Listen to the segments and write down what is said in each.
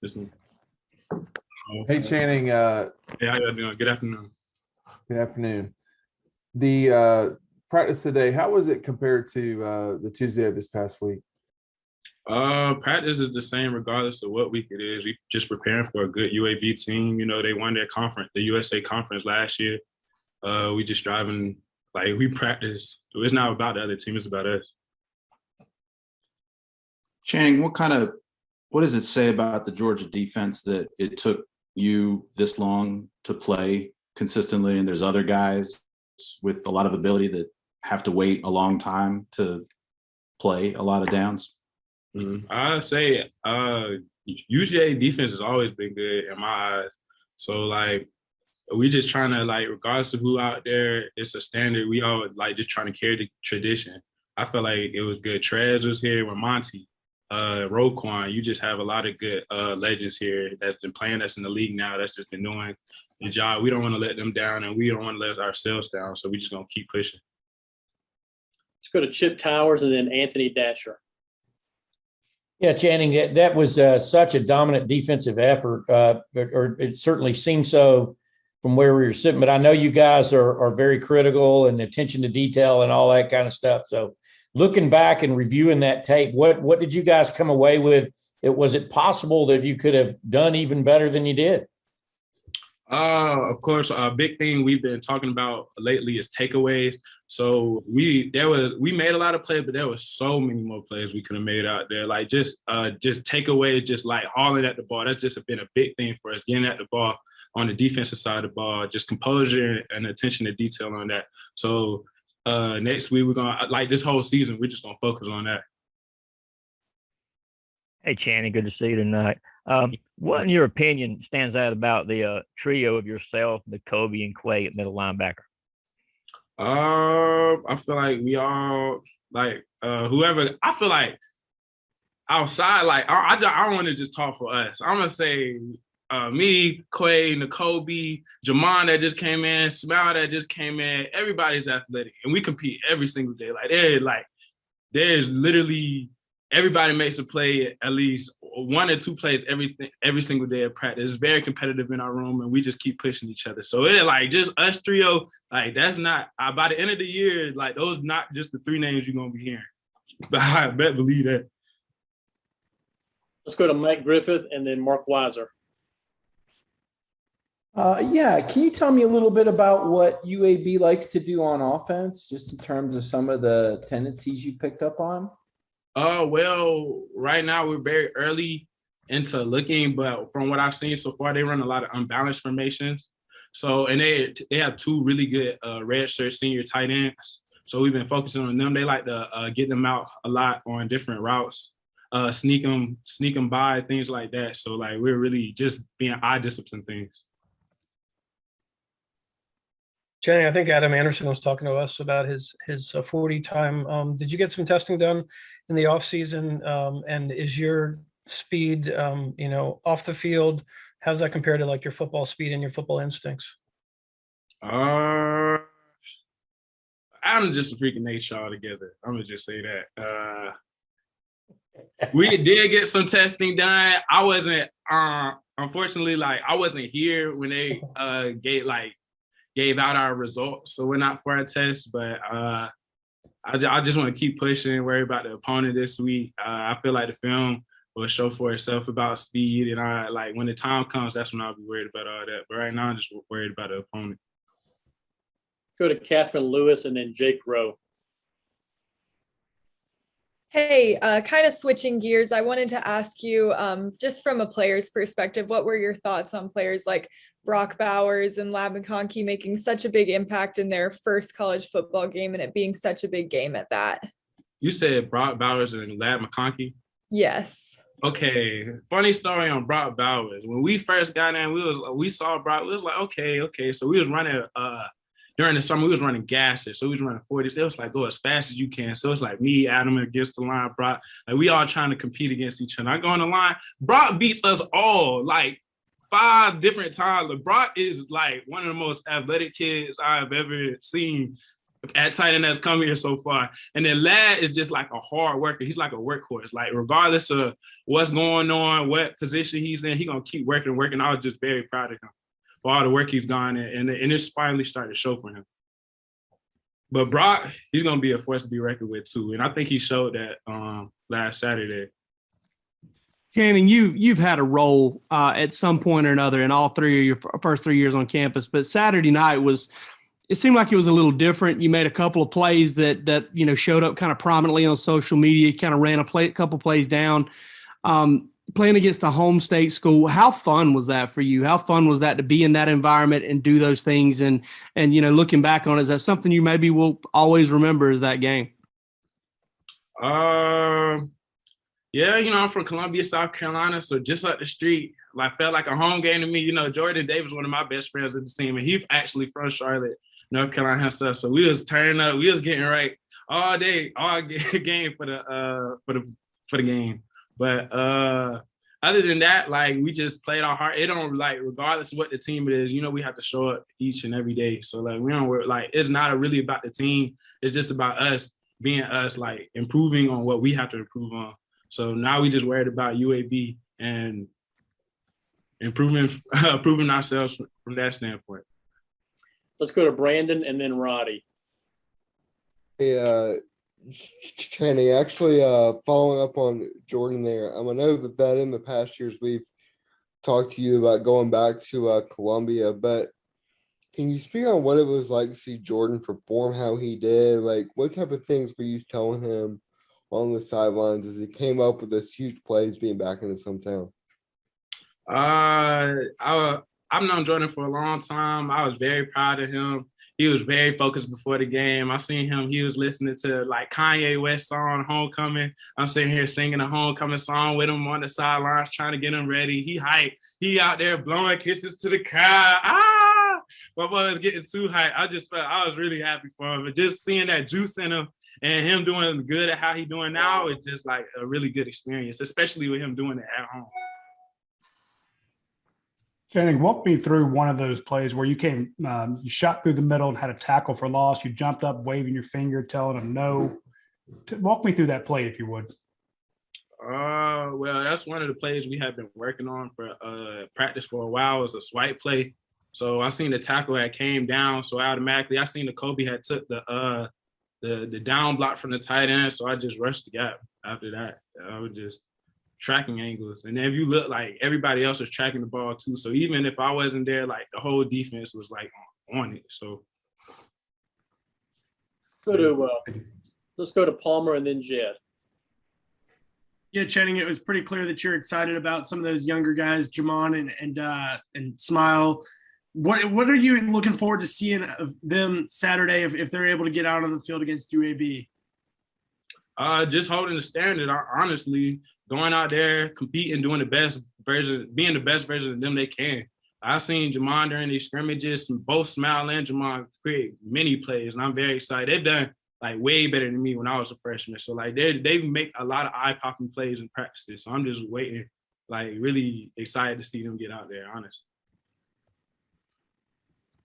Listen. Hey, Channing. Hey, how you doing? Good afternoon. Good afternoon. The practice today, how was it compared to the Tuesday of this past week? Practice is the same regardless of what week it is. We just preparing for a good UAB team. You know, they won their conference, the USA conference last year. We just driving, like we practice. So it's not about the other team, it's about us. Channing, what does it say about the Georgia defense that it took you this long to play consistently, and there's other guys with a lot of ability that have to wait a long time to play a lot of downs? I say UGA defense has always been good in my eyes. So like we just trying to, like, regardless of who out there, it's a standard. We all like just trying to carry the tradition. I feel like it was good. Trez was here with Monty, Roquan. You just have a lot of good legends here that's been playing us in the league now. That's just been doing the job. We don't want to let them down, and we don't want to let ourselves down. So we just gonna keep pushing. Let's go to Chip Towers and then Anthony Dasher. Yeah, Channing, that was such a dominant defensive effort, or it certainly seemed so from where we were sitting. But I know you guys are very critical and attention to detail and all that kind of stuff. So looking back and reviewing that tape, what did you guys come away with? Was it possible that you could have done even better than you did? Of course, a big thing we've been talking about lately is takeaways. So we made a lot of plays, but there was so many more plays we could have made out there. Like just takeaways, just like hauling at the ball. That's just been a big thing for us, getting at the ball on the defensive side of the ball, just composure and attention to detail on that. So next week we're gonna, like this whole season, we're just gonna focus on that. Hey, Channing, good to see you tonight. What, in your opinion, stands out about the trio of yourself, the Kobe and Quay at middle linebacker? I feel like we all, like, whoever, I feel like outside, like, I don't want to just talk for us. I'm going to say me, Quay, Nakobe, Jamon that just came in, Smile that just came in, everybody's athletic, and we compete every single day. There's literally, everybody makes a play, at least one or two plays every single day of practice. It's very competitive in our room, and we just keep pushing each other. So it's like just us trio, like that's not, by the end of the year, like those not just the three names you're going to be hearing. But I bet believe that. Let's go to Mike Griffith and then Mark Weiser. Yeah, can you tell me a little bit about what UAB likes to do on offense, just in terms of some of the tendencies you picked up on? Well, right now we're very early into looking, but from what I've seen so far, they run a lot of unbalanced formations. So, and they have two really good redshirt senior tight ends. So we've been focusing on them. They like to get them out a lot on different routes, sneak them by, things like that. So like we're really just being eye discipline things. Jenny, I think Adam Anderson was talking to us about his 40 time. Did you get some testing done in the off season? And is your speed, off the field, how does that compare to like your football speed and your football instincts? I'm just a freaking nature altogether. I'm gonna just say that. We did get some testing done. I wasn't, unfortunately, like I wasn't here when they gave out our results, so we're not for our test. But I just want to keep pushing, worry about the opponent this week. I feel like the film will show for itself about speed, and like when the time comes, that's when I'll be worried about all that. But right now, I'm just worried about the opponent. Go to Catherine Lewis and then Jake Rowe. Hey, kind of switching gears, I wanted to ask you, just from a player's perspective, what were your thoughts on players like Brock Bowers and Lab McConkey making such a big impact in their first college football game and it being such a big game at that? You said Brock Bowers and Lab McConkey? Yes. Okay, funny story on Brock Bowers. When we first got in, we saw Brock. We was like, okay. So we was running during the summer. We was running gases, so we was running 40s. It was like go as fast as you can. So it's like me, Adam against the line, Brock. Like we all trying to compete against each other. I go on the line. Brock beats us all like 5 different times. Like, Brock is like one of the most athletic kids I've ever seen. at tight end that's come here so far. And then Ladd is just like a hard worker. He's like a workhorse. Like regardless of what's going on, what position he's in, he's gonna keep working. I was just very proud of him for all the work he's done, and it's finally starting to show for him. But Brock, he's gonna be a force to be reckoned with too, and I think he showed that last Saturday. Channing, you've had a role at some point or another in all three of your first 3 years on campus, but Saturday night it seemed like it was a little different. You made a couple of plays that showed up kind of prominently on social media. You kind of ran a couple plays down. Playing against a home state school, how fun was that for you? How fun was that to be in that environment and do those things? And looking back on it, is that something you maybe will always remember as that game? Yeah, I'm from Columbia, South Carolina, so just up the street, felt like a home game to me. Jordan Davis, one of my best friends at the team, and he's actually from Charlotte, North Carolina himself. So we was turning up, we was getting right all day, all game for the game. But other than that, we just played our heart. It don't regardless of what the team it is, we have to show up each and every day. So we don't work, it's not really about the team. It's just about us being us, improving on what we have to improve on. So now we just worried about UAB and improving ourselves from that standpoint. Let's go to Brandon and then Roddy. Hey, Channing, actually following up on Jordan there, I know that in the past years we've talked to you about going back to Columbia, but can you speak on what it was like to see Jordan perform how he did? What type of things were you telling him on the sidelines as he came up with this huge plays being back in his hometown? I've known Jordan for a long time. I was very proud of him. He was very focused before the game. I seen him, he was listening to Kanye West song, Homecoming. I'm sitting here singing a Homecoming song with him on the sidelines, trying to get him ready. He hyped. He out there blowing kisses to the crowd. My boy was getting too hyped. I was really happy for him. But just seeing that juice in him and him doing good at how he's doing now, it's just a really good experience, especially with him doing it at home. Channing, walk me through one of those plays where you you shot through the middle and had a tackle for loss. You jumped up, waving your finger, telling him no. Walk me through that play, if you would. Well, that's one of the plays we have been working on for practice for a while. It's a swipe play. So I seen the tackle that came down. So automatically, I seen the Kobe had took the down block from the tight end. So I just rushed the gap after that. I was just tracking angles. And then if you look, everybody else was tracking the ball too. So even if I wasn't there, the whole defense was on it. So let's go to Palmer and then Jed. Yeah, Channing, it was pretty clear that you're excited about some of those younger guys, Jamon and Smile. What are you looking forward to seeing of them Saturday if they're able to get out on the field against UAB? Just holding the standard, honestly, going out there, competing, doing the best version, being the best version of them they can. I've seen Jamon during these scrimmages, both Smile and Jamon create many plays, and I'm very excited. They've done way better than me when I was a freshman. So they make a lot of eye-popping plays in practices. So I'm just waiting, really excited to see them get out there, honestly.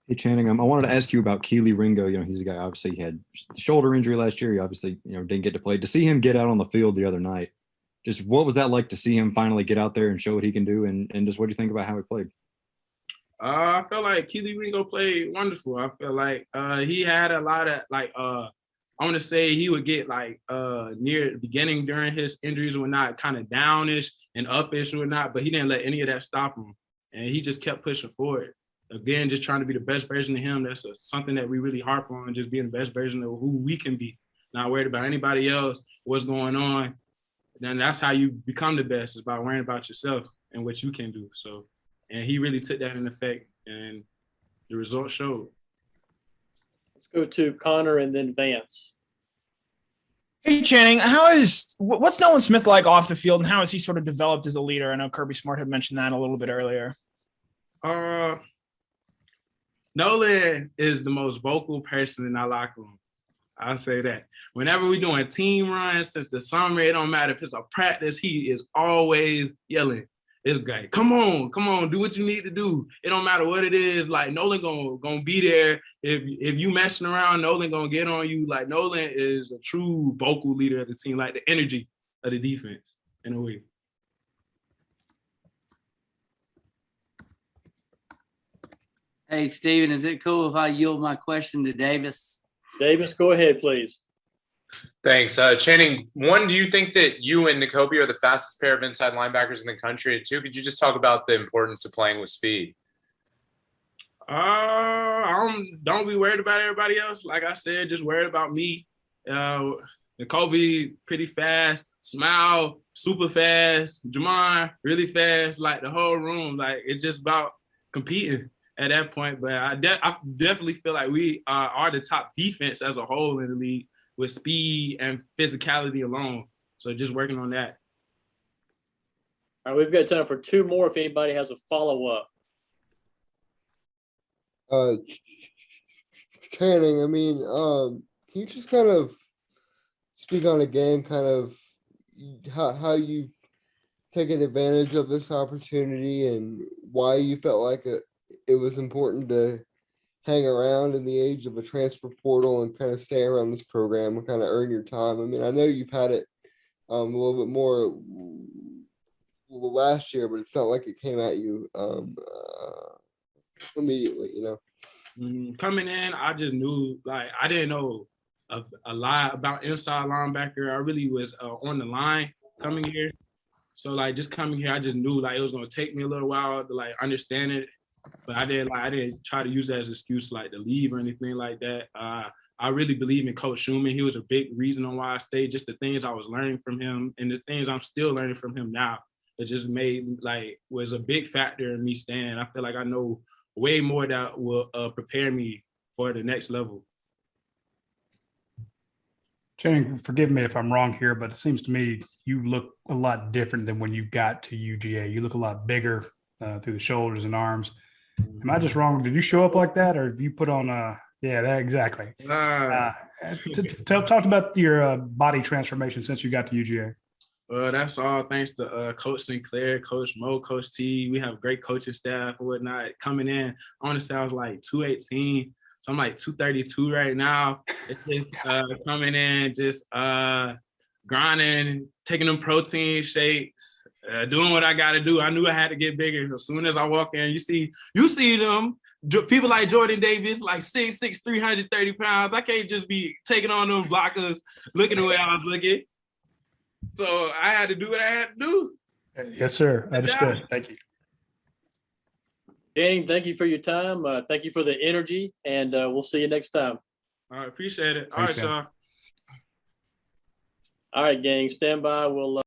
Hey, Channing, I wanted to ask you about Keely Ringo. He's a guy, obviously, he had a shoulder injury last year. He obviously, didn't get to play. To see him get out on the field the other night, just what was that like to see him finally get out there and show what he can do? And just what do you think about how he played? I felt like Keely Ringo played wonderful. I feel like he had a lot of, I want to say he would get near the beginning during his injuries or whatnot, kind of downish and upish or whatnot, but he didn't let any of that stop him. And he just kept pushing forward. Again, just trying to be the best version of him. That's something that we really harp on, just being the best version of who we can be. Not worried about anybody else, what's going on. Then that's how you become the best, is by worrying about yourself and what you can do. So, and he really took that in effect, and the results showed. Let's go to Connor and then Vance. Hey, Channing, what's Nolan Smith like off the field, and how has he sort of developed as a leader? I know Kirby Smart had mentioned that a little bit earlier. Nolan is the most vocal person in our locker room. I'll say that. Whenever we're doing team runs since the summer, it don't matter if it's a practice, he is always yelling. it's like, come on, do what you need to do. It don't matter what it is. Like Nolan gonna be there. If you messing around, Nolan gonna get on you. Like Nolan is a true vocal leader of the team, like the energy of the defense in a way. Hey, Steven, is it cool if I yield my question to Davis? Davis, go ahead, please. Thanks. Channing, one, do you think that you and Nakobe are the fastest pair of inside linebackers in the country? And two, could you just talk about the importance of playing with speed? Don't be worried about everybody else. Like I said, just worried about me. Nakobe, pretty fast. Smile, super fast. Jamon, really fast. Like the whole room. Like it's just about competing at that point. But I definitely feel like we are the top defense as a whole in the league with speed and physicality alone. So just working on that. All right, we've got time for two more if anybody has a follow-up. Channing, I mean, can you just kind of speak on a game, kind of how you've taken advantage of this opportunity and why you felt like it was important to hang around in the age of a transfer portal and kind of stay around this program and kind of earn your time? I mean, I know you've had it a little bit more last year, but it's not like it came at you immediately, you know? Coming in, I just knew, like, I didn't know a lot about inside linebacker. I really was on the line coming here. So, like, just coming here, I just knew, like, it was going to take me a little while to, like, understand it. But I didn't try to use that as an excuse, like, to leave or anything like that. I really believe in Coach Schumann. He was a big reason on why I stayed, just the things I was learning from him and the things I'm still learning from him now. It just was a big factor in me staying. I feel like I know way more that will prepare me for the next level. Channing, forgive me if I'm wrong here, but it seems to me you look a lot different than when you got to UGA. You look a lot bigger through the shoulders and arms. Am I just wrong? Did you show up like that, or have you put on yeah, that exactly. Talk about your body transformation since you got to UGA. That's all thanks to Coach Sinclair, Coach Mo, Coach T. We have great coaching staff and whatnot. Coming in, I want to say I was like 218. So I'm like 232 right now. It's just coming in, just grinding, taking them protein shakes, doing what I got to do. I knew I had to get bigger. As soon as I walk in, you see them. People like Jordan Davis, like 6'6", 330 pounds. I can't just be taking on them blockers, looking the way I was looking. So I had to do what I had to do. Yes, sir. Understood. Thank you. Channing, thank you for your time. Thank you for the energy, and we'll see you next time. I appreciate it. Thanks, All right, Jen. y'all. All right, gang, stand by. We'll